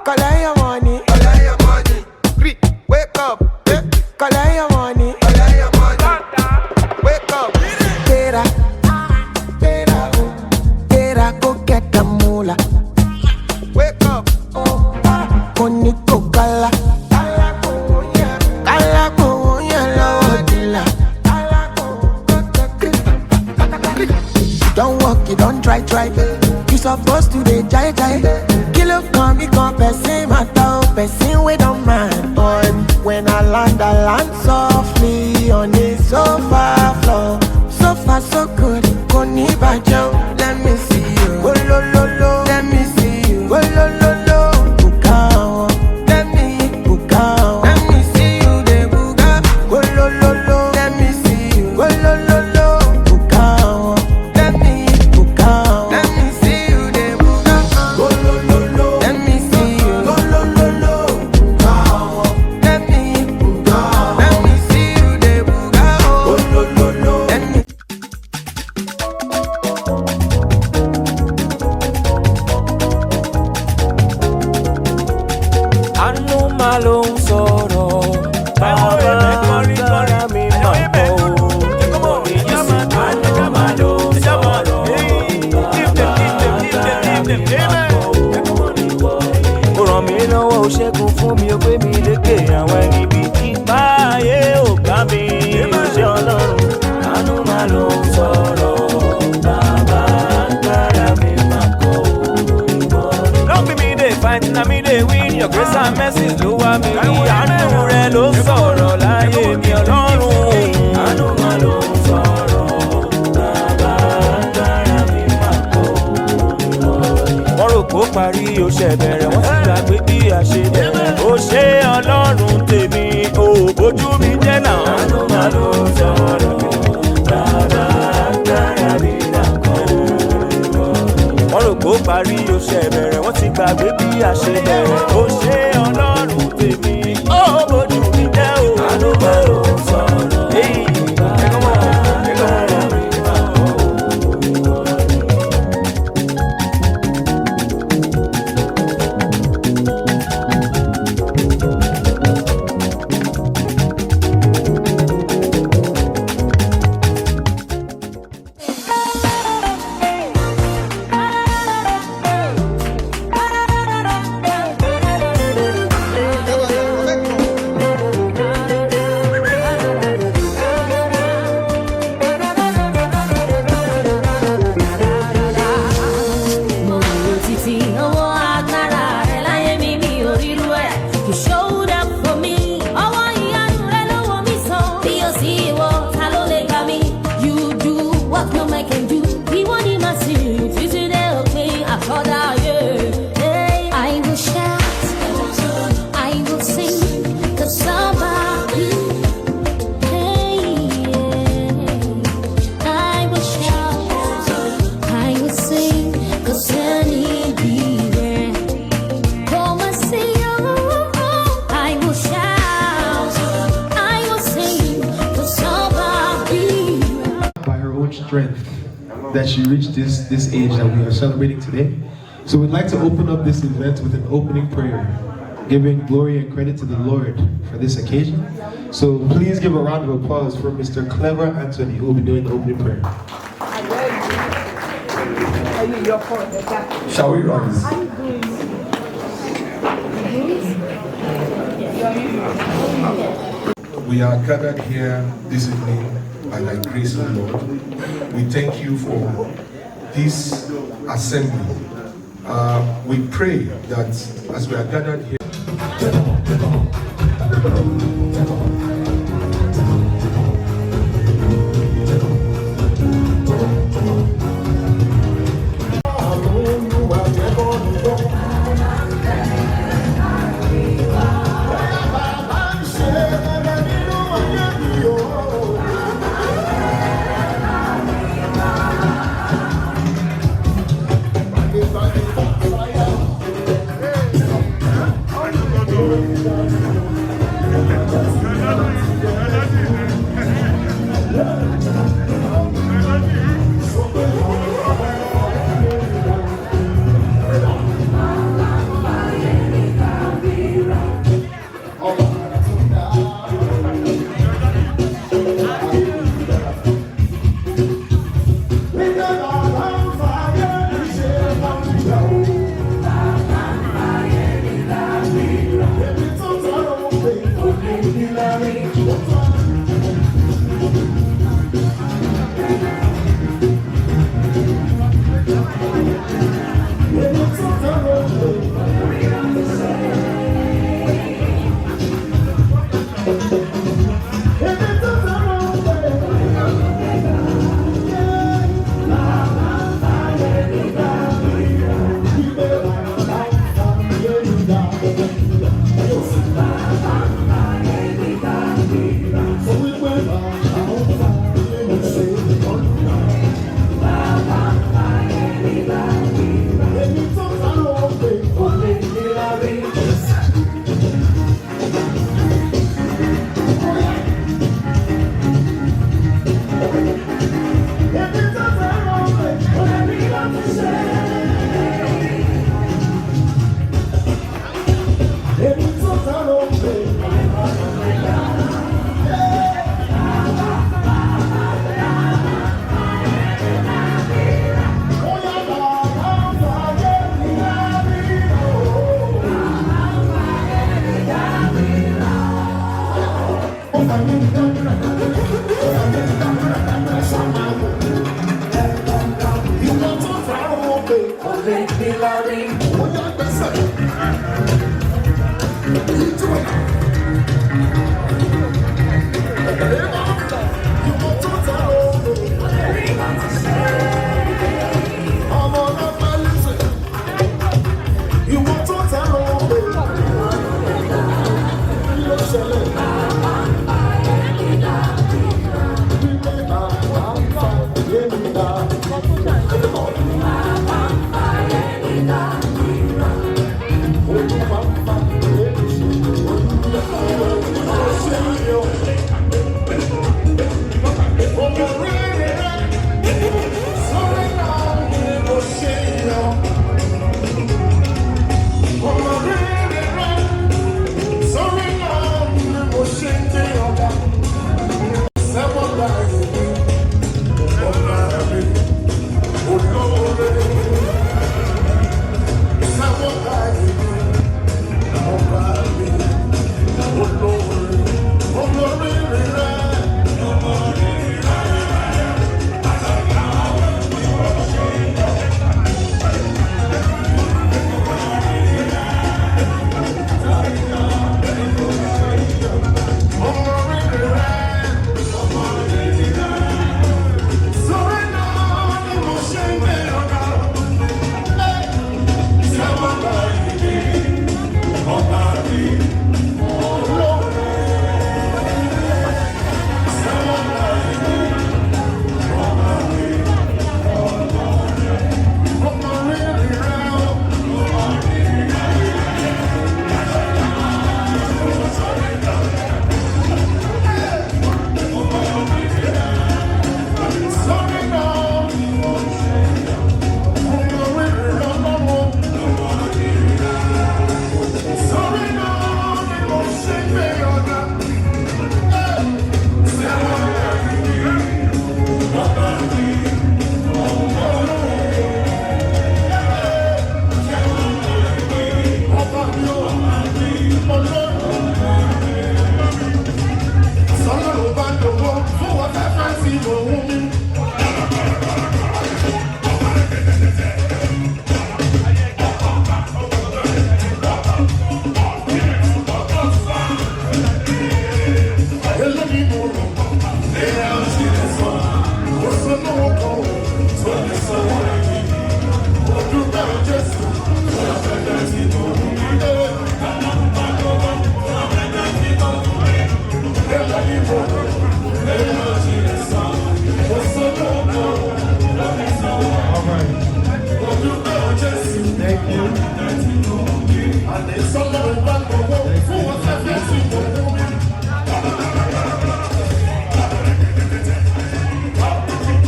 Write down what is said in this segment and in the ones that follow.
collect your money. Wake up, collect your money. Wake up, Tera, go get the moolah. Wake up, Koniko kala, kala ko yellow dilla. Don't walk, you don't try. You supposed to be jai. Kilo come, become person, matter, person we don't mind. But when I land softly on the sofa floor. So far so good, Koni Bajo, let me see you. Oh lo lo lo, let me see you. Oh lo lo lo, Bukao, let me see you. De Buga, oh lo lo lo, let me see you. Oh lo lo lo, Bukao, let me see you. De Buga, oh lo lo lo, let me see you. Oh lo lo lo, Bukao, let me see you. De Buga, oh lo lo lo, let me. Anu malo soro, baba kara mi mako. Anu malo soro, ó ràn mí lọ́wọ́ ó ṣẹ́gun fún mi ó gbé mi lékè àwọn ẹni bíi kí báyé ò gbá mi ṣe Ọlọ́run. Anu malo soro, baba kara mi mako. Don't be me dey fight na me dey win. Your grace and mercy ló wá mi rí. Àánú rẹ ló sọ̀rọ̀ láyé mi Ọlọ́run. Àánú máa ló sọ̀rọ̀, bàbá dára mi máa kọ́. Wọ́n rò kó parí ó ṣe bẹ̀rẹ̀, wọ́n sì gbàgbé bí a ṣe bẹ̀rẹ̀. Ó ṣe Ọlọ́run tèmi, ò bójú mi jẹ́ náà. Àánú máa ló sọ̀rọ̀, bàbá dára mi máa kọ́. Wọ́n rò kó parí ó ṣe bẹ̀rẹ̀, wọ́n ti gbàgbé bí a ṣe bẹ̀rẹ̀. Ó ṣe Ọlọ́run tèmi, ó bójú mi jẹ́ o. Àánú máa ló sọ̀rọ̀, strength that she reached this age that we are celebrating today. So we'd like to open up this event with an opening prayer, giving glory and credit to the Lord for this occasion. So please give a round of applause for Mr. Clever Anthony, who will be doing the opening prayer. Shall we rise? We are gathered here this evening by thy grace, O Lord. We thank you for this assembly. We pray that as we are gathered here,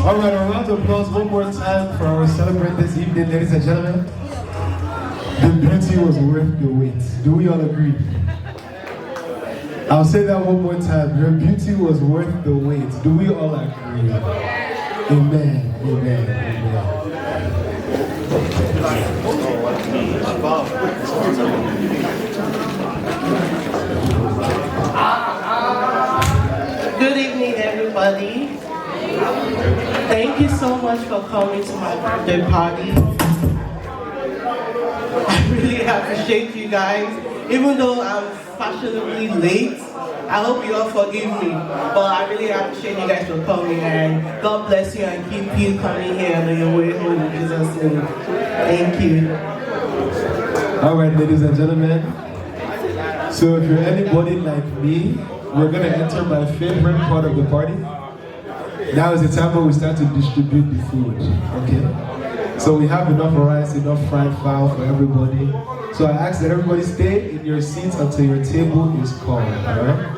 All right, a round of applause one more time for our celebrant this evening, ladies and gentlemen. The beauty was worth the wait. Do we all agree? I'll say that one more time. Her beauty was worth the wait. Do we all agree? Amen. Amen. Amen. Good evening, everybody. Thank you so much for coming to my birthday party. I really appreciate you guys. Even though I'm fashionably late, I hope you all forgive me. But I really appreciate you guys for coming, and God bless you and keep you coming here on your way home in Jesus' name. Thank you. All right, ladies and gentlemen. So if you're anybody like me, we're gonna enter my favorite part of the party. Now is the time where we start to distribute the food, okay? So we have enough rice, enough fried fowl for everybody. So I ask that everybody stay in your seats until your table is called, all right?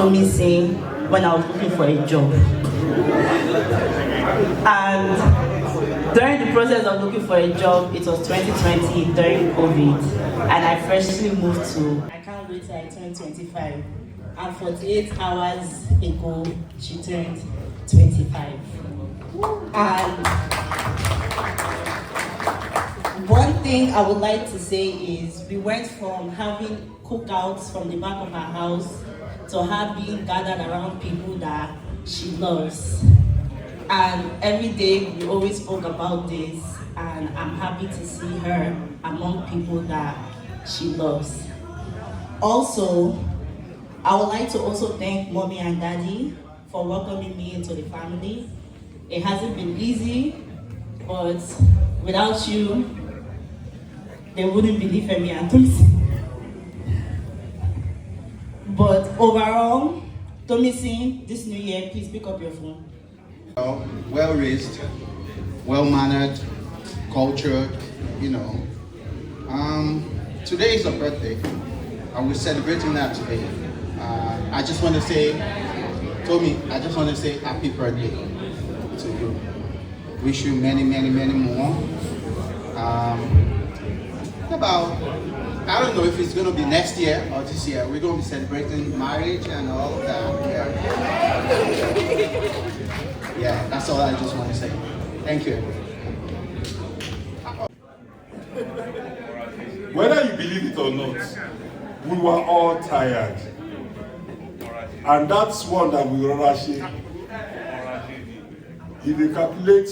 Tomisin when I was looking for a job. And during the process of looking for a job, it was 2020 during COVID, and I freshly moved to. I can't wait till I turn 25. And 48 hours ago, she turned 25. And one thing I would like to say is we went from having cookouts from the back of her house to her being gathered around people that she loves. And every day we always spoke about this, and I'm happy to see her among people that she loves. Also, I would like to also thank Mommy and Daddy for welcoming me into the family. It hasn't been easy, but without you, they wouldn't believe in me and Tomisin. But overall, Tomisin, this new year, please pick up your phone. Well raised, well mannered, cultured, you know. Today is her birthday, and we're celebrating that today. I just want to say, Tommy, I just want to say happy birthday to you. Wish you many, many, many more. I don't know if it's going to be next year or this year. We're going to be celebrating marriage and all of that. Yeah, that's all I just want to say. Thank you. Whether you believe it or not, we were all tired. And that's one that we were rushing. If you calculate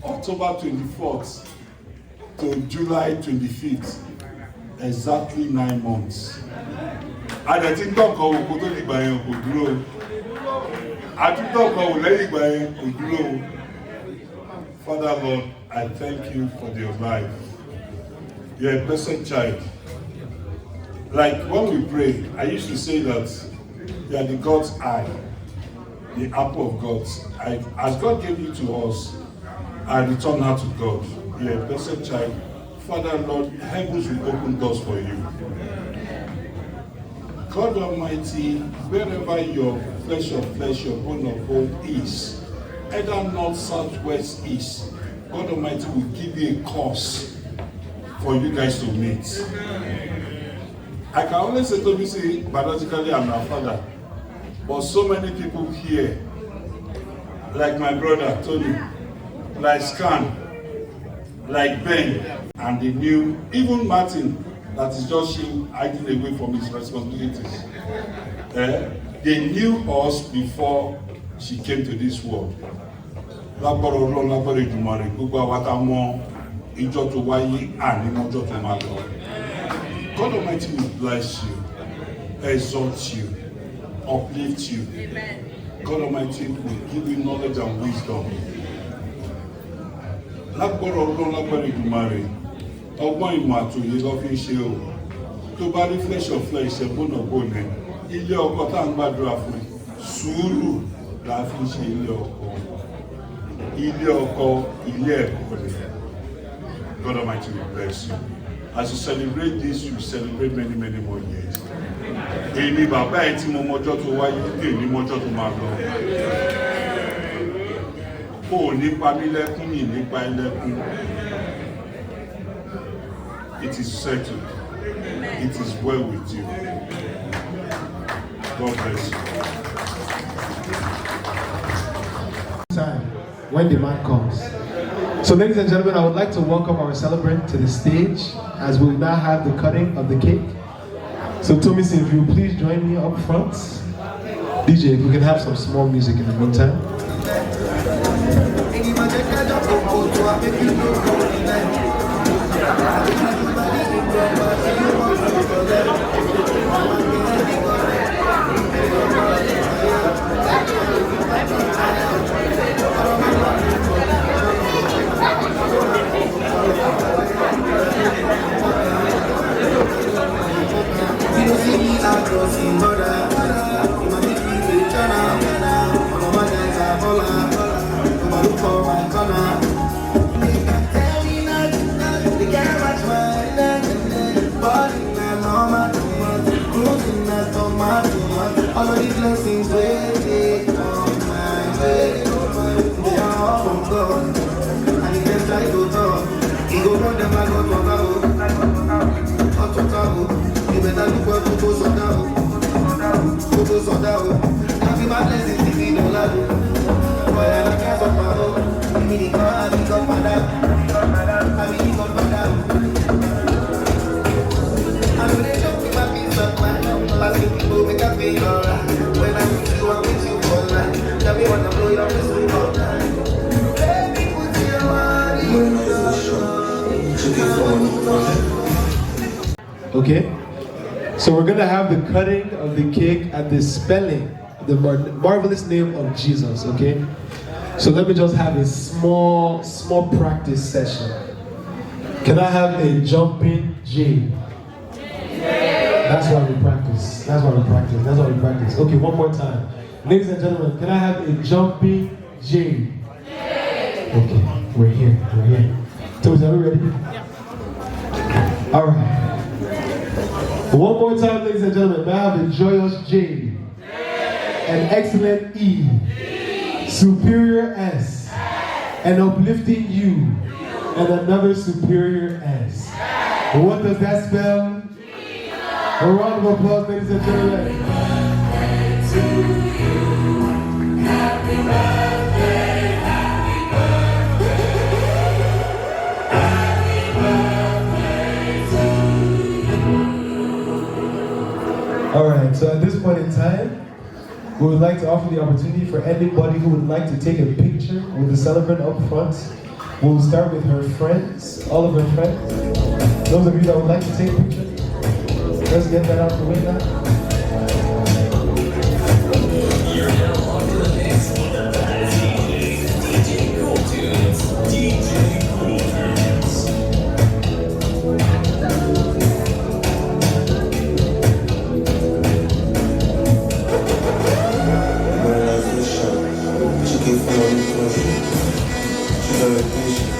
October 24th to July 25th, exactly 9 months. And I think don't go to the buy kò dúró. I think don't go let buy kò dúró. Father Lord, I thank you for your life. You're a blessed child. Like when we pray, I used to say that you are the God's eye, the apple of God's. As God gave you to us, I return her to God. You're a blessed child. Father, Lord, heavens will open doors for you. God Almighty, wherever your flesh of flesh, your bone of bone is, either north, south, west, east, God Almighty will give you a course for you guys to meet. I can only say to me, say, biologically, I'm your father. But so many people here, like my brother, Tony, like Scan, like Ben, and the new, even Martin, that is just hiding away from his responsibilities. They knew us before she came to this world. God Almighty will bless you, exalt you, uplift you. God Almighty will give you knowledge and wisdom. Lágbọ́rọ̀ Ọlọ́run lágbọ́rọ̀ Èdùmàrè, ọgbọ́n ìmọ̀ àtòyè ló fi ń ṣe o. Tó bá rí flesh of flesh ṣe bónà bónà, ilé ọkọ tá à ń gbàdúrà fún sùúrù la fi ń ṣe ilé ọkọ. Ilé ọkọ, ilé ẹ̀kọ́ rẹ̀. God Almighty will bless you. As you celebrate this, you celebrate many, many more years. Èmi bàbá ẹ̀ tí mo mọjọ́ tó wáyé, èmi mọjọ́ tó máa lọ. Oh, nípa mi lẹ́kún mi nípa ẹlẹ́kún. It is settled. It is well with you. God bless you. Time when the man comes. So, ladies and gentlemen, I would like to welcome our celebrant to the stage as we will now have the cutting of the cake. So, Tomisin, if you please join me up front. DJ, if we can have some small music in the meantime. They can't match mine. go sort out. Happy my blessings, if you don't love it. Boy, I can't stop my own. Give me the car, I be godfather. I be the godfather. I'm gonna jump in my peace of mind. Asking people make I feel alright. When I'm with you for life. Tell me what I'm blow your whistle all night. Baby, put your money in the Okay? So we're gonna have the cutting of the cake and the spelling, the marvelous name of Jesus, okay? So let me just have a small practice session. Can I have a jumping J? That's why we practice. That's why we practice. That's why we practice. Okay, one more time. Ladies and gentlemen, can I have a jumping J? Okay, we're here. Tomisin, are we ready? All right. One more time, ladies and gentlemen. May I have a joyous J? An excellent E? Superior S? An uplifting U? And another superior S. What does that spell? A round of applause, ladies and gentlemen. Happy birthday, happy birthday. All right, so at this point in time, we would like to offer the opportunity for anybody who would like to take a picture with the celebrant up front. We'll start with her friends, all of her friends. Those of you that would like to take a picture, let's get that out of the way now. You're now on to the next one. DJ Cool Tunes. DJ Cool Tunes. Chicken for the question. She got a patient.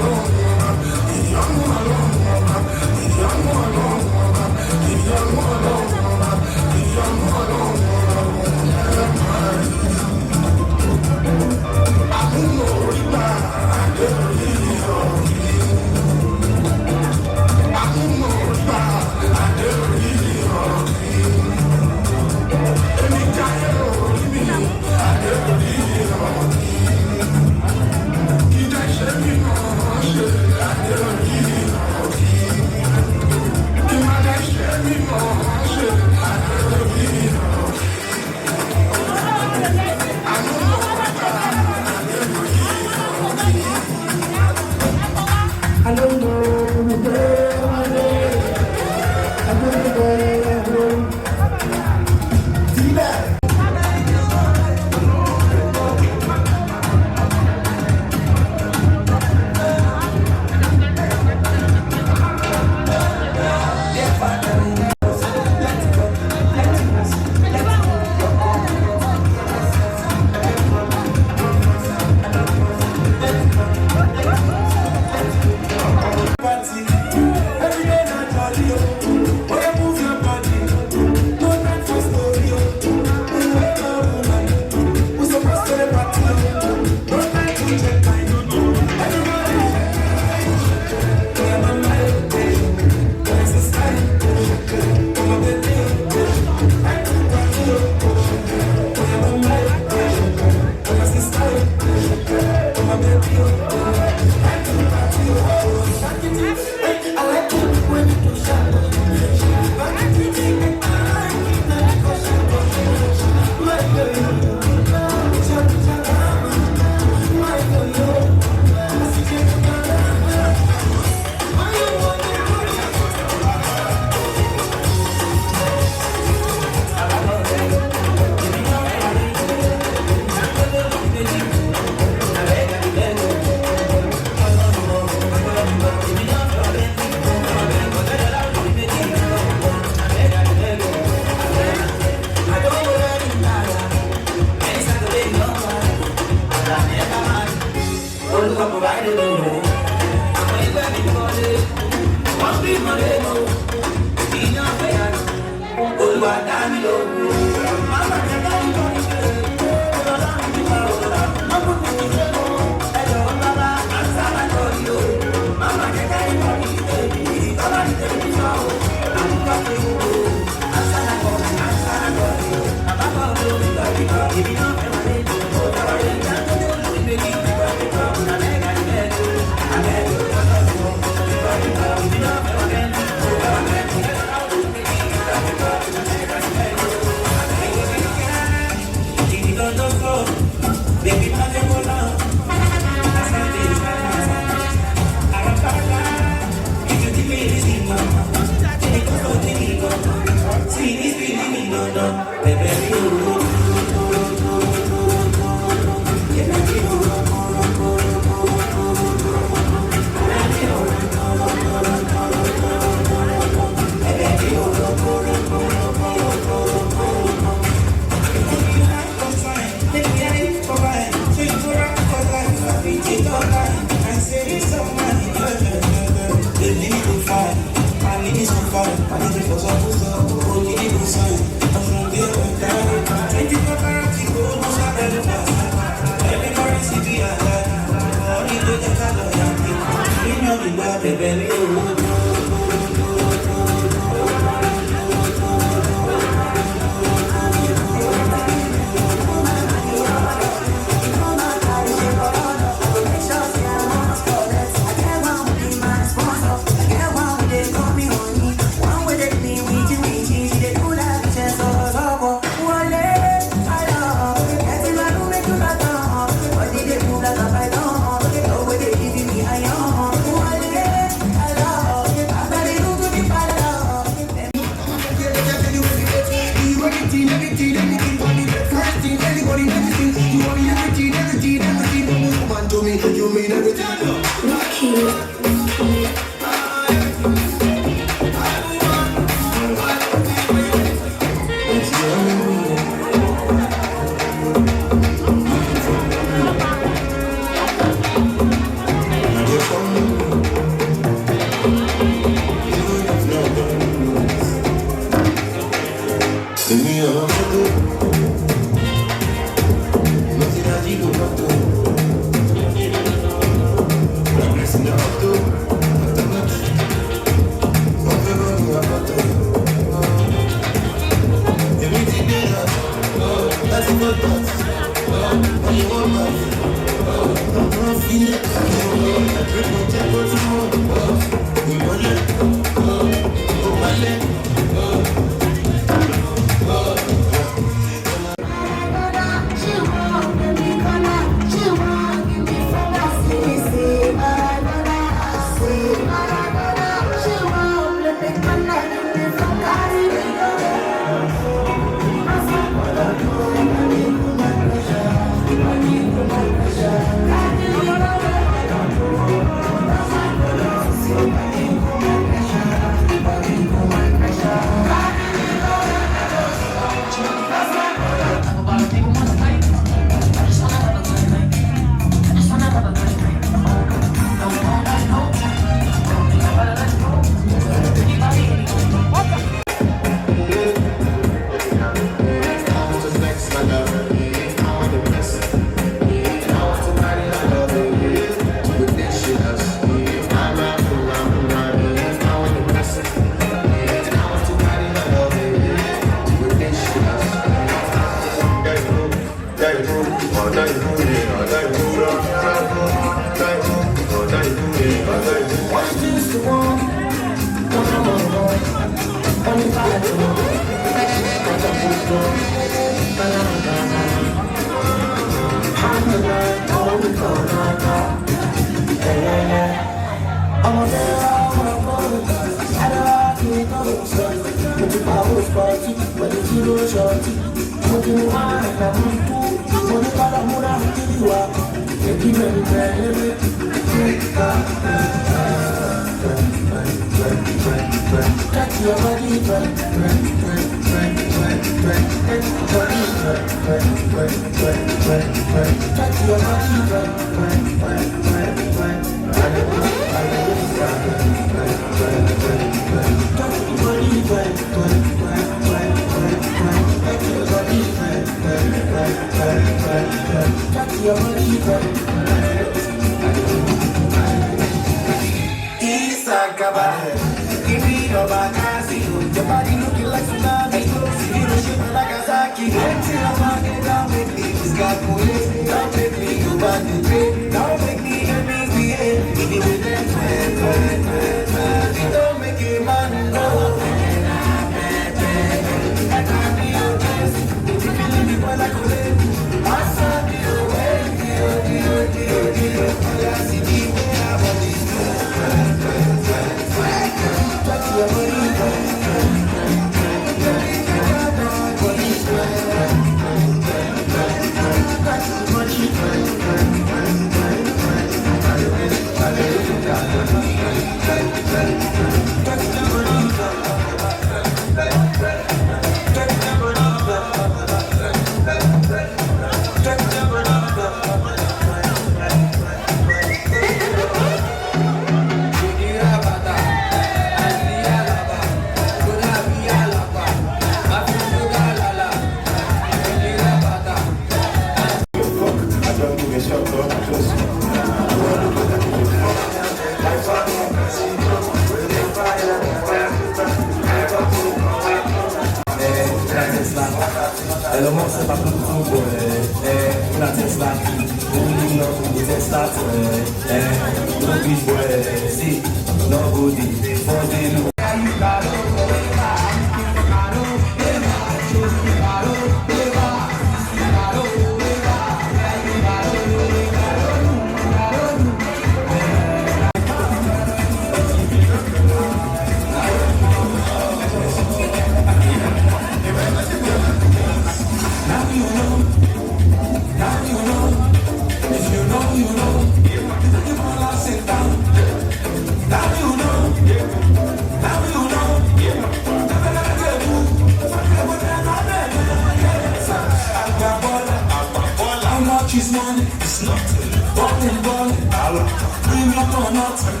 This money is nothing. Balling, balling, dollar. Bring up or nothing.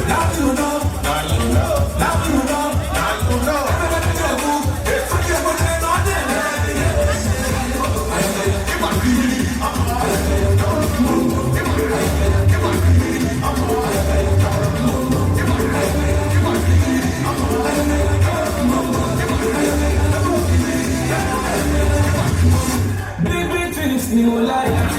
Now you know. Now you know. Now you know. Now you know. ni mo láyà.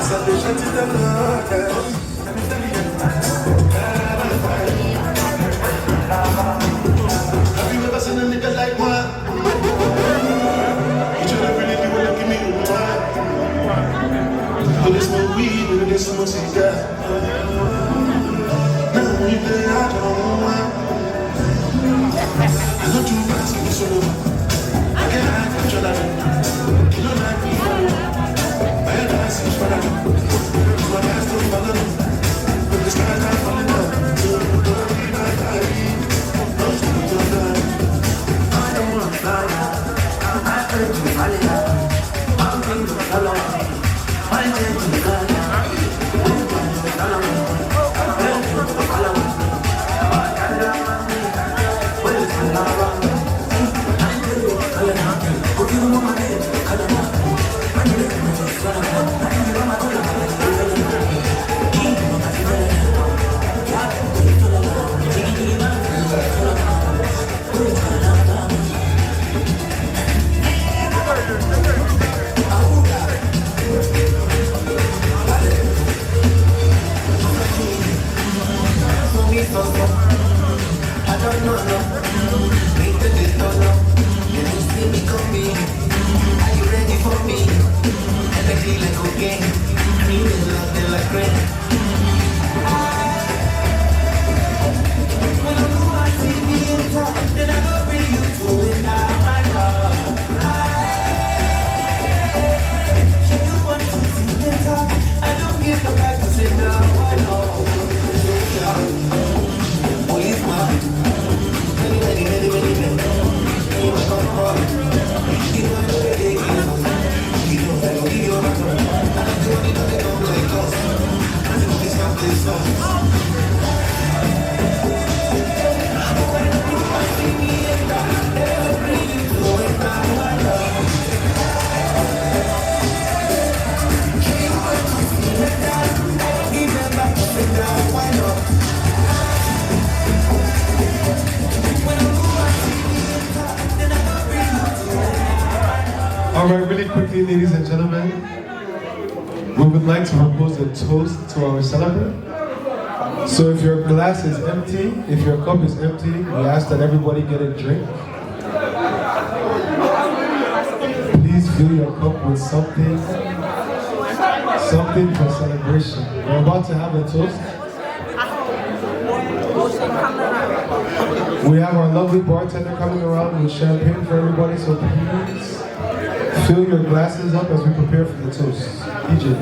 Salvation to the Lord. Have you ever seen a nigga like mine? You tryna really be wanna give me the wine. But there's no weed, but there's so much he's got. Now you play out, I don't want. I know too fast, I'm solo. I can't control that. You don't like me. I had to ask you for that. My guys don't follow me. But the sky's not falling down. So don't be my daddy. Don't you don't die. I don't want to fly. I'm after you, Malia. I'm going to follow me. I'm going to fly. I'm going to follow me. I'm going to follow me. I got it on my knee. Where is the love? I'm going to follow me. Put you on my head. I'm going to follow me. Alright, really quickly, ladies and gentlemen, we would like to propose a toast to our celebrant. So if your glass is empty, if your cup is empty, we ask that everybody get a drink. Please fill your cup with something for celebration. We're about to have a toast. We have our lovely bartender coming around with champagne for everybody, so please fill your glasses up as we prepare for the toast. DJ.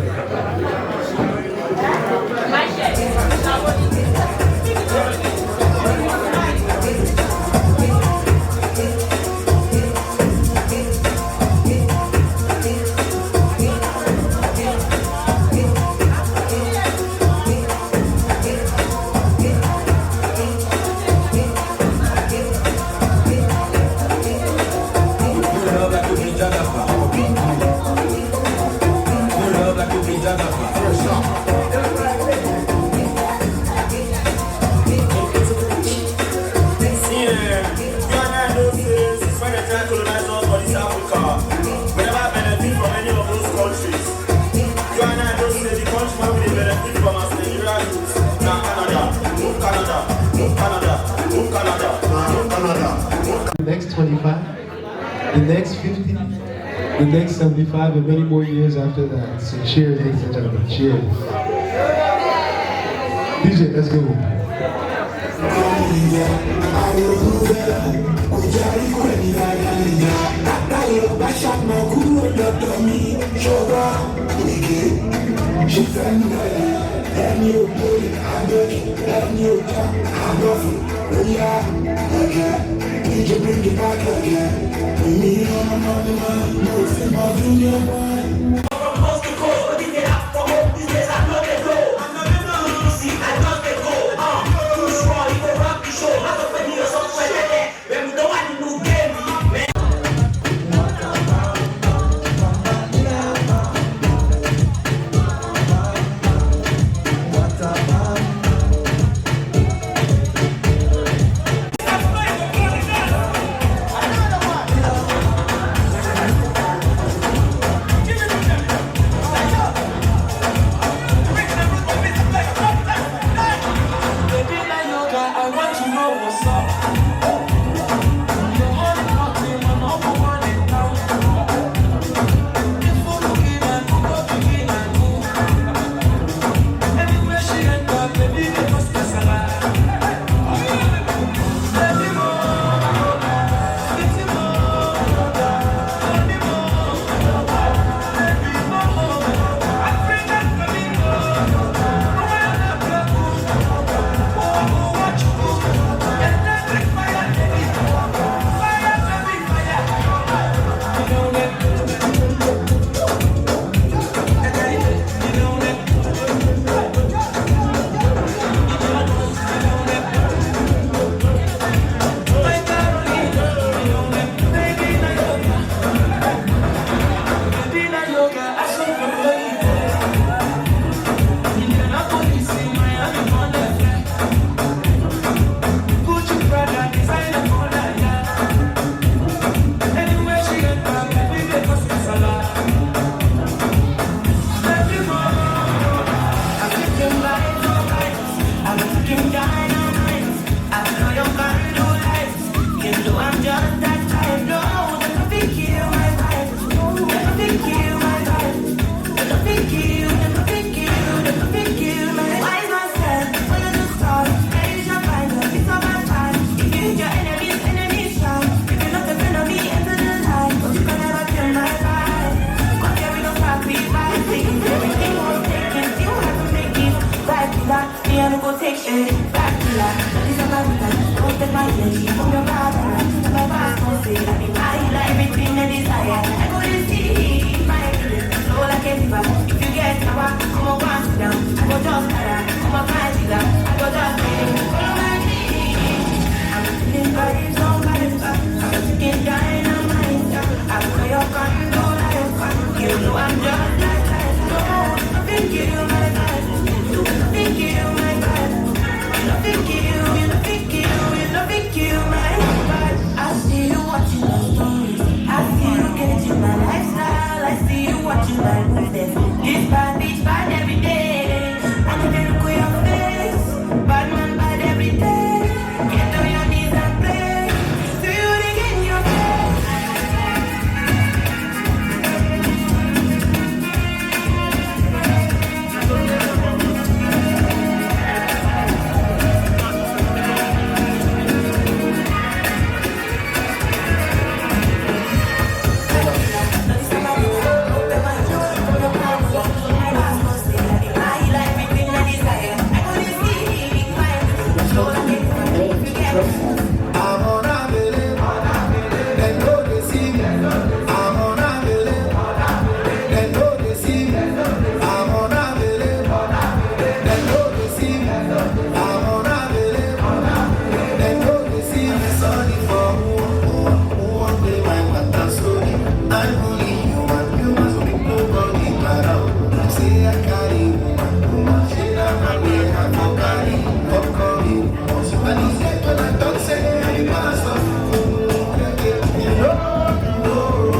The next 25, the next 50, the next 75, and many more years after that. So cheers, ladies and gentlemen. Cheers. DJ, let's go. You bring it back again. We need all my money, no it's my junior boy. From coast to coast, but if they have for hope, these days I'm not the go. I'm not the go. See, I'm not the go. Too strong, you go rock the show. Not the penny or something like that. When we don't want to do game, man. Give say I like everything I desire. I go to see my feelings flow like a river. If you get power, come on, go and sit down. I go just para, come on, find it out. I go just follow my dream. I'm feeling vibes on vibes. I'm sticking dynamite. I play your condo like a fan. You know I'm just like life. No, nothing kill my vibe. Nothing kill my vibe. Nothing kill, nothing kill, nothing kill my vibe. I see you watching my stories. I see you getting my lifestyle. I see you watching my movements. This bad every day. I never look at your face. Bad man bad every day. Get on your knees and pray. Do you again your face? No,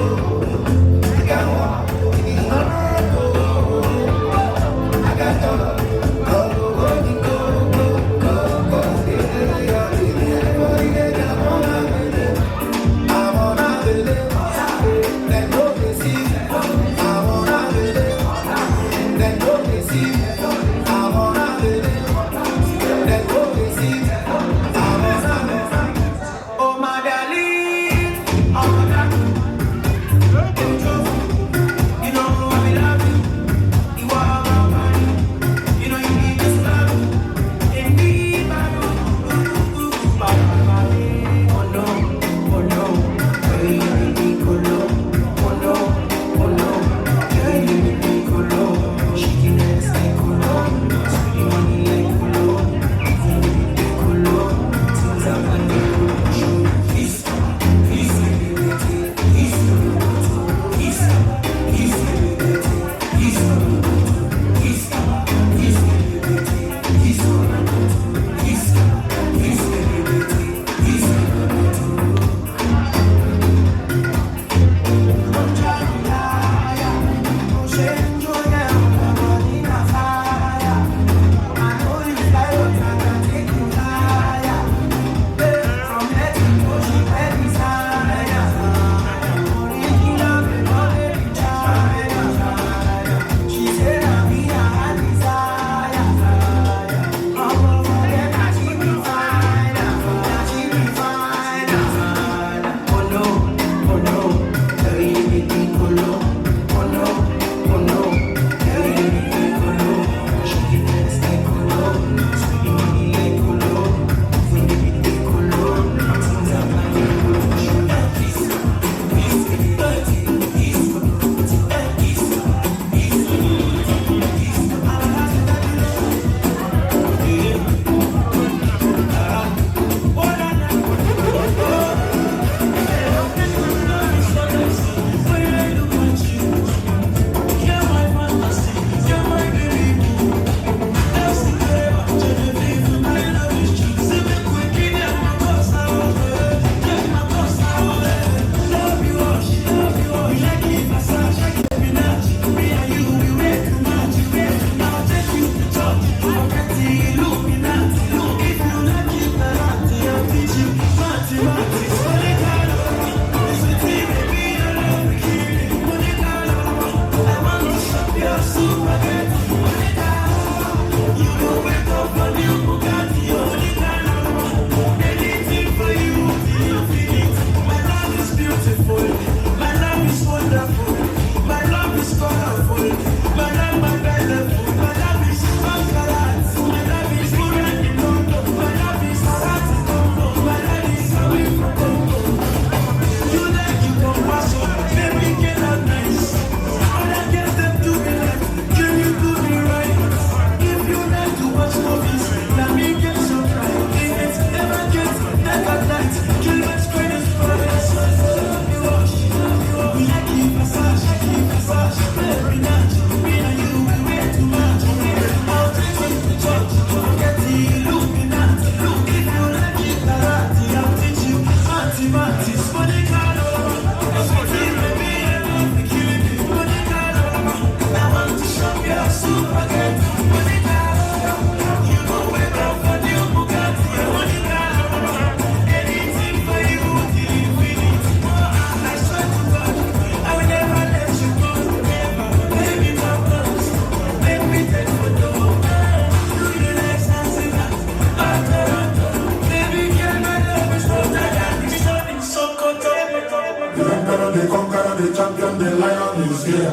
The emperor, the conqueror, the champion, the lion is here.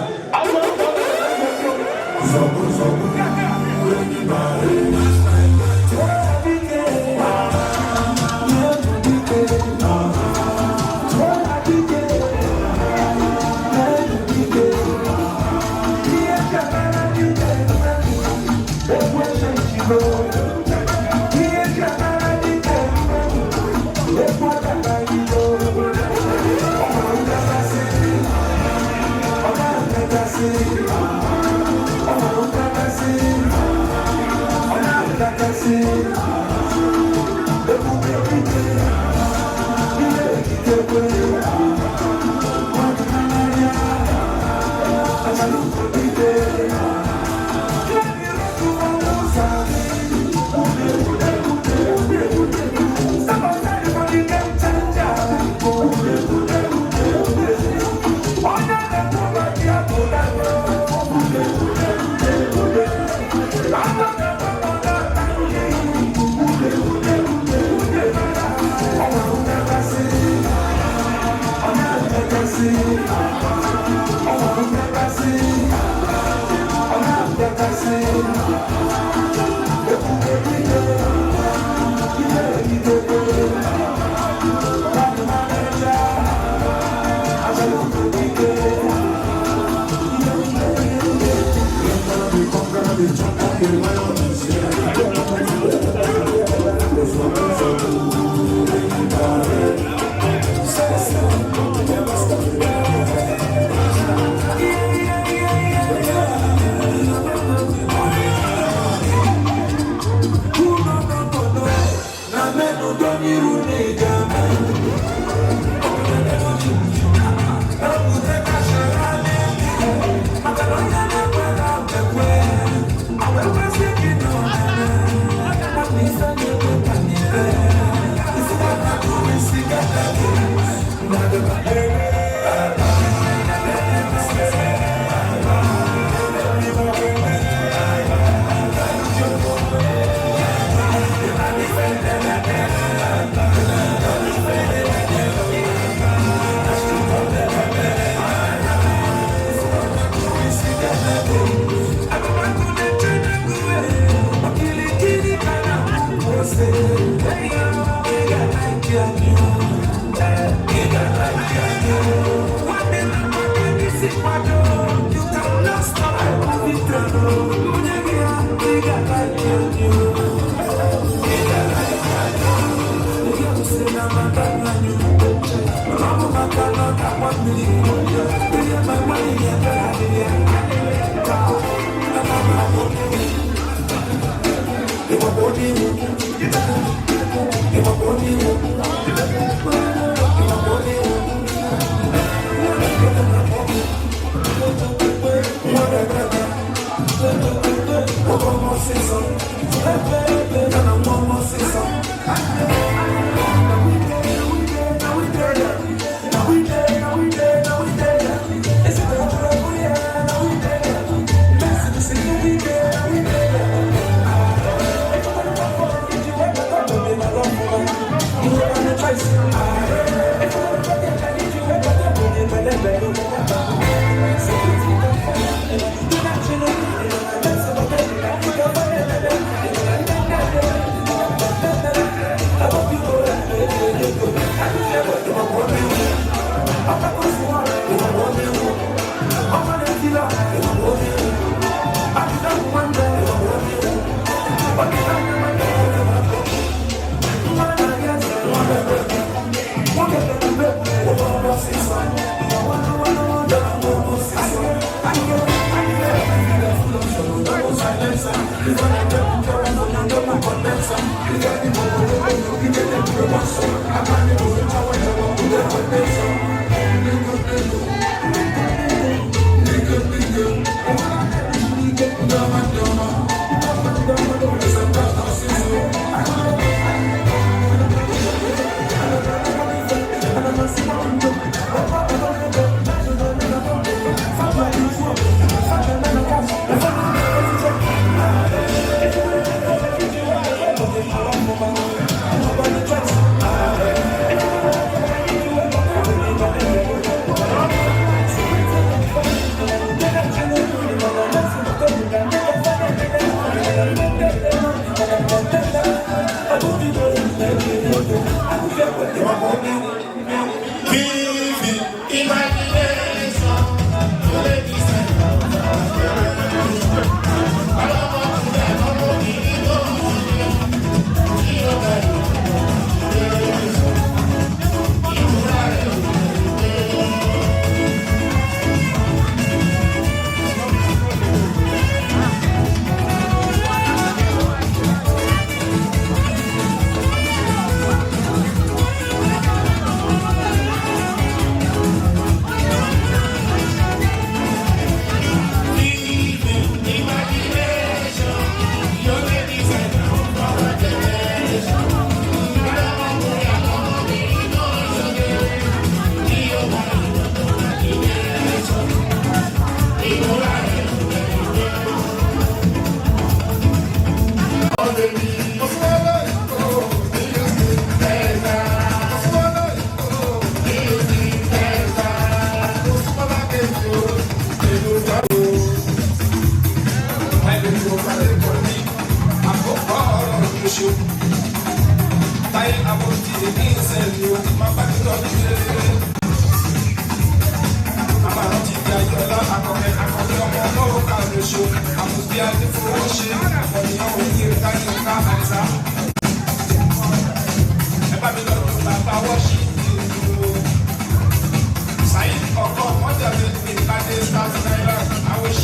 Zobu, zobu, anybody.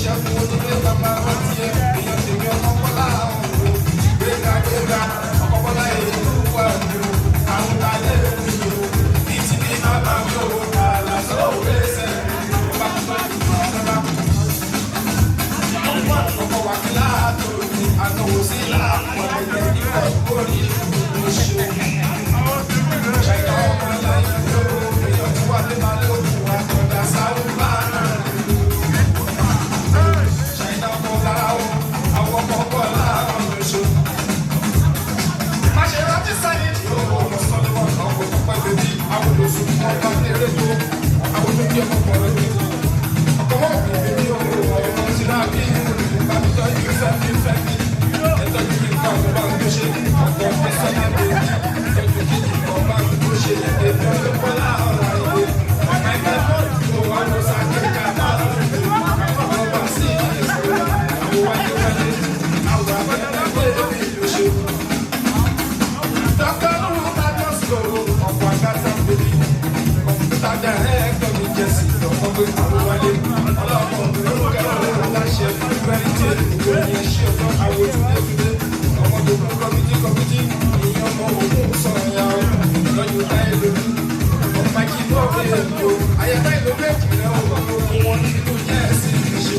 ṣẹ́gun onílé bàbá rántí ẹ̀ èèyàn tèmi ọmọ bọ́lá àwọn òwò gbéga ọkọ̀ bọ́lá èyí ló wà ní o àwọn tàlẹ́ mi o ìtì ní bàbá mi ò àlàsọ òwe ẹsẹ̀ ọba tó bá ti fún ọ̀sẹ̀ bá ọkọ̀ wà kí láàtò ní àtọ̀wò sí láàpọ̀ ẹ̀yẹ nípa ìkórè oṣù ṣẹ̀dá ọmọ láyé ló èèyàn tó wà lé máa lé òkú àtọ̀dá sáré bá náà ṣẹ̀dá ọmọ lára o àwọn ọmọ ọgbọ́n láàárọ̀ lóṣù. má ṣe rántí sáyé tí ó wọ ọmọ sọ́lé wọn náà kò tó pẹ́ bèbí àwọn olóṣù tí wọ́n bá kéré tó àwọn tó bí ọmọ pọ̀ lórí ọkọ̀ wọn kò bèbí òun ọmọ sí náà bí bàbí tọ́jú fẹ́ mi ẹ̀tọ́jú mi kan tó bá ń tó ṣe ọkọ̀ ọ̀fẹ́ sọ́lá bèbí tọ́jú kí ni kan bá ń tó ṣe èmi ọdún kọ́lá ọ̀rọ̀ ìwé ẹgbẹ́ bọ́ọ̀lù tó wà ló sàkéjà bá ọ̀rọ̀ bá sí ìṣòro àwọn wáyé wáyé àwọn abẹ́rẹ́ lórí ìlúṣe. dókítà lóhùn bá jọ sọ̀rọ̀ ọ̀pọ̀ àgàtà bèbí kọ̀ǹpútà dàrẹ́ẹ̀tọ̀ mi jẹ́ sí ọ̀pọ̀ pé àwọn wáyé ọlọ́pọ̀ lórúkẹ́ ọ̀rọ̀ láṣẹ fẹ́rìtì ìròyìn ẹ̀ṣẹ́ ọ̀tọ̀ àwọn òtúndé ọmọdé fún kọ́mítì ìyẹn ọmọ òun sọ̀rọ̀ ya lọ́yọ̀ táyé lórí ọ̀pá kí ló dé èlò ayẹyẹ ìlú méjì rẹ̀ ọ̀pọ̀ wọn nínú yẹ́ ẹ̀sìn ìṣe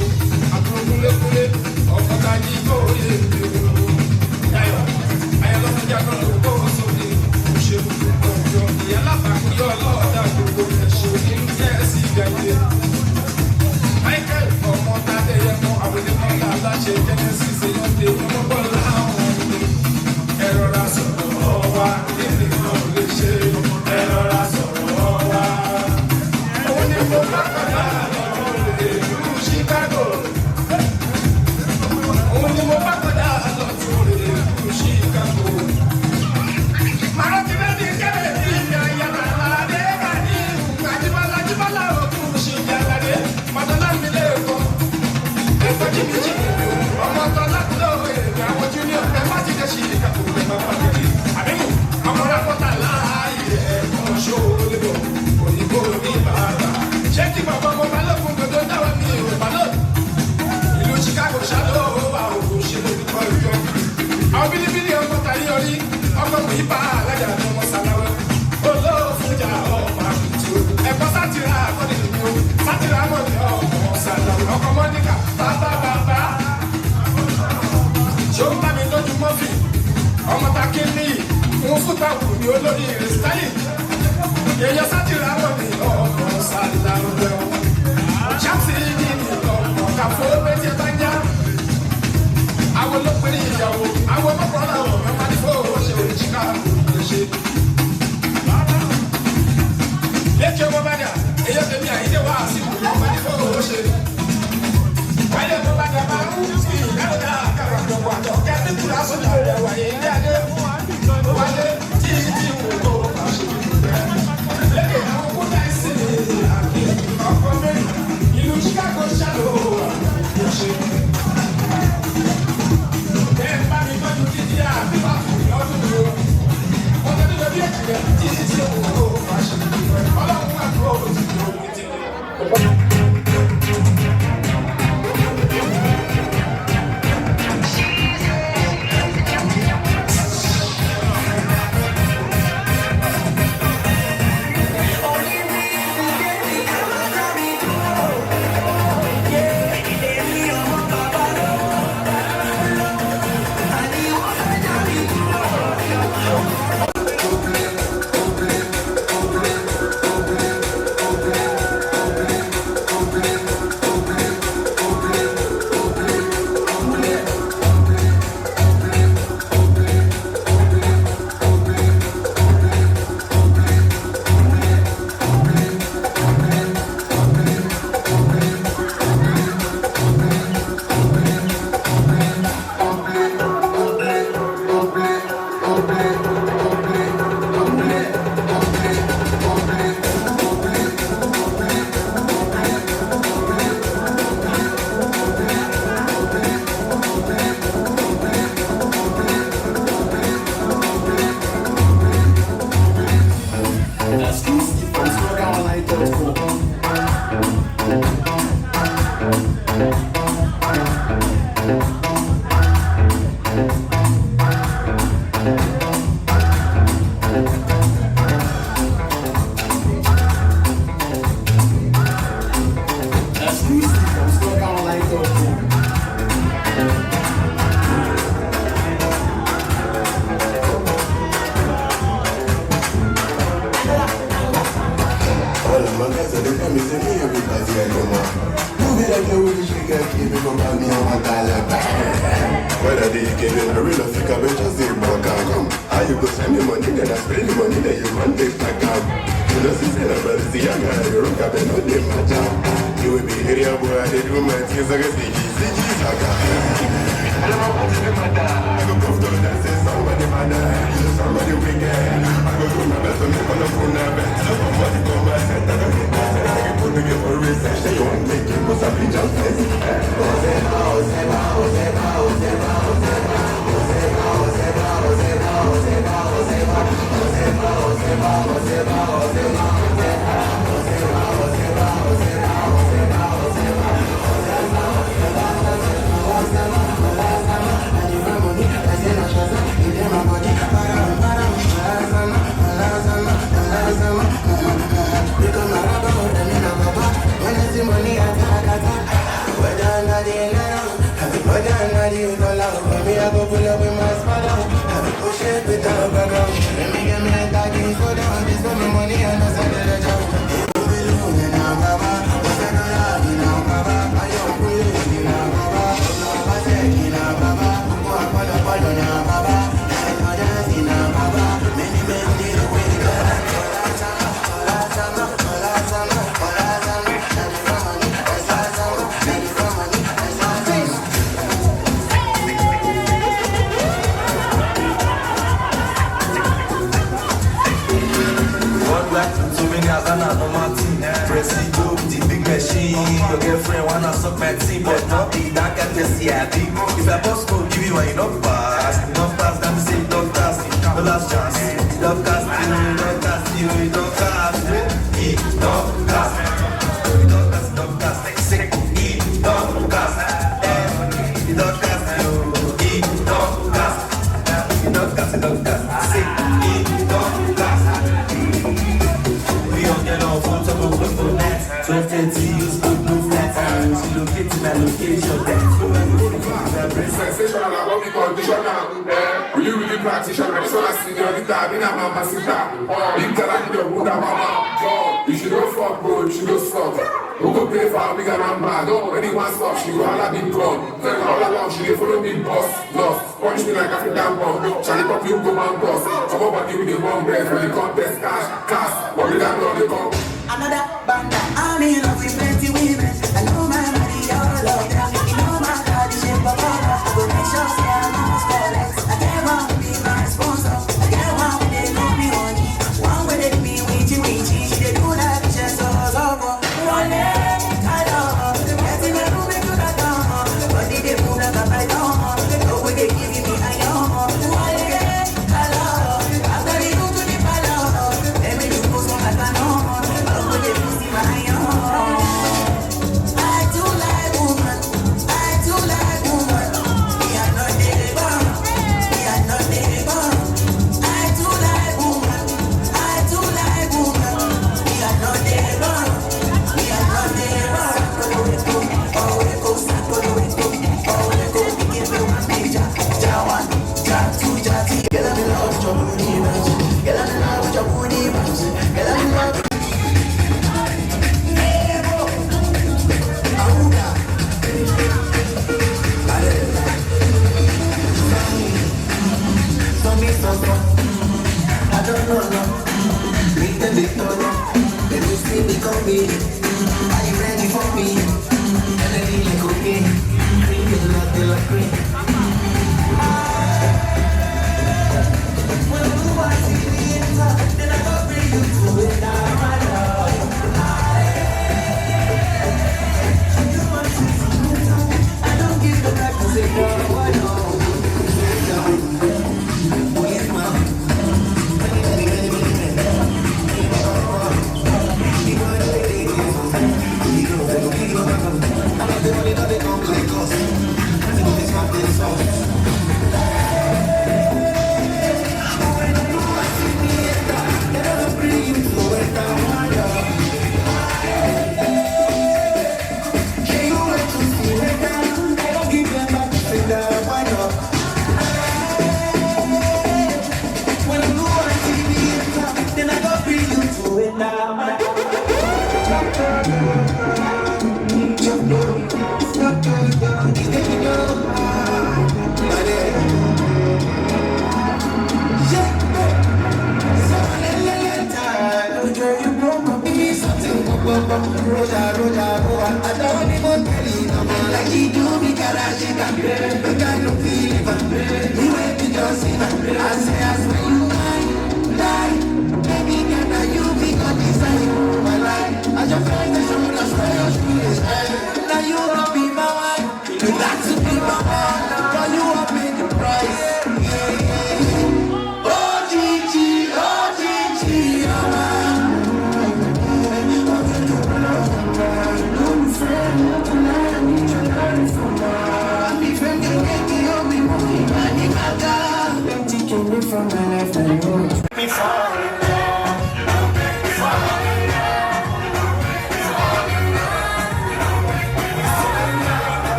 àbúrò kúlékúlé ọ̀pọ̀ kájí tó yẹ èlò yáyọ̀ ayẹlọ́mọdé akọ́nà òkú sókè òṣèlú ọ̀jọ̀ ìyẹn lápapọ̀ yọ ọlọ́ọ̀dà gbogbo ẹ̀ṣọ́ nínú yẹ́ ẹ̀sìn ìgbàgbé Michael ọmọ tàdé yẹ mọ àwọn ènìyàn náà láṣẹ Genesis èèyàn dé ọmọ bọ́ọ̀lù àwọn ọmọdé ẹ̀rọ ra sọ̀rọ̀ wa nílé náà lè ṣe ẹ̀rọ ra sọ̀rọ̀ wa. Òun ni mo bá kọjá lọ ìlú Chicago. Òun ni mo bá kọjá lọ ìlú Chicago. Màá ti bẹ́ẹ̀ ní kẹ́lẹ́ ní ìyá yàrá aládé ká ní àjíbálá òkú ṣì yàrá Madonna mi lè kọ́ ẹ̀fọ́ jìbìjì ọmọ tó lákúlọ̀ èdè àwọn junior ẹ̀ má ti dẹ̀ ṣì kàkó lè má bá mi. Àbíkú ọmọ rákọ́tà láàyè ẹ̀kọ́ ṣòro lébọ̀ òyìnbó ní bàbá. Ṣé kí bàbá ọmọ balógun gbọdọ̀ dáwọ́ mi ò balọ̀? Ìlú Chicago ṣáàló wà òkú ṣe lórí kọ́ ìjọ. Àwọn bílíbílí ọmọ tàrí orí ọmọ kò yí bá alájà ní ọmọ sàláwẹ́. Olóòfúnjà ọmọ àkùtù ẹ̀kọ́ sátìrà àkọ́ni ìlú sátìrà mọ̀ ní ọmọ sàláwẹ́. Ọkọ̀ mọ́níkà bàbá them is me everybody I come on. No be like the way she get keep me from me on my like whether they give it a real fake up, just say back come. How you go send me money, then I spend the money, then you can't take back out. You know, see, but see, I got a rock up and no name my job. You will be area boy, I do my things like a CG, Saga. I don't know what to do, my dad. I go go to the say somebody, my dad. Somebody wicked. I go do my best to make on the phone now. So somebody go my center. I can put together for research. They won't make it, because I've been just busy. I go pull up with my spada. I go push it with the background. Let me get me a taggy so down. This for my money and I send it a job. You be looking now, Baba. What's that going on now, Baba? I don't pull it now, Baba. I take it now, Baba. Go up on the ball now, Baba. I know that's in now, Baba. Many men did a way to go. Presido with the big machine. Your girlfriend wanna suck my team, but not be that kind of CID. If I boss go give you one, you don't pass. You don't pass, then say don't cast. No last chance. Don't cast you, don't cast you, don't cast. Don't cast. Don't cast. Sick. Don't cast. You don't cast you. Don't cast. You don't cast. Don't cast. Sick. Don't cast. We don't get off on top of the net. 12:30, use good no flat. She located my location. Sensational, I want me conditional. Really practitioner. This one I see the other time. In a mama sister. You tell her you don't mama. You should go fuck, bro. You should go fuck. Who go pay for a big and bad? No, anyone stop. She go holla big gun. Tell her all along she dey follow me boss. No, punish me like African bomb. Charlie pop you go man boss. Some of body with the one bread for the contest cash. But we don't know the come. Another banda, I'm in love with plenty women. I know my money, all of them. You know my body shape of power. I go make sure say I'm not flawless. I get one with be my sponsor. I get one with they call me honey. One with they be witchy. She dey do that shit so over. One leg, I love. Getting a room into the dawn. But they move like a python. No way they giving me a yawn. One leg, I love. After they go to the palace, let me do post on like a norm. My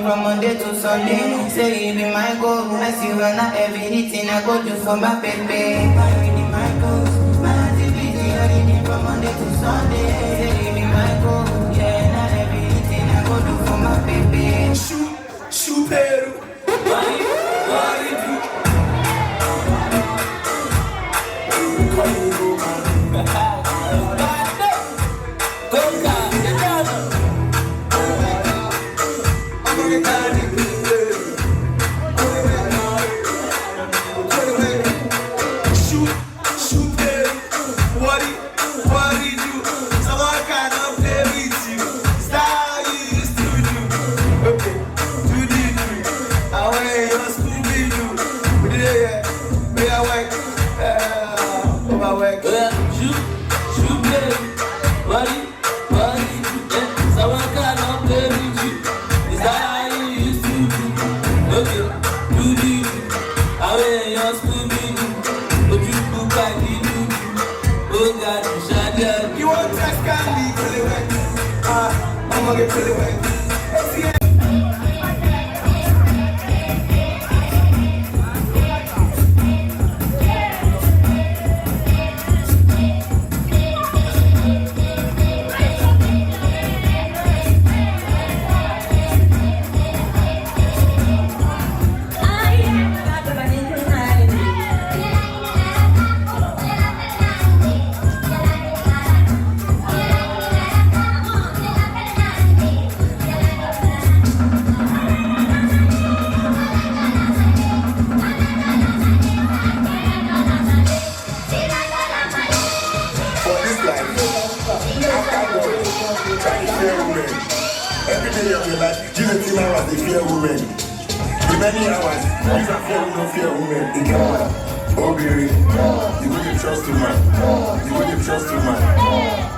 From Monday to Sunday, say it be my goal. I see when I everything I go do for my baby. My really my goals, my activity everything from Monday to Sunday. Say it be my goal, yeah, not everything I go do for my baby. Shoot, Peru. What do? You want to test candy, really wet. I'm gonna get really wet. day of your life, use 18 hours to fear women. The many hours, use a fear women, fear women. In Canada, oh baby, you wouldn't trust a man. You wouldn't trust a man.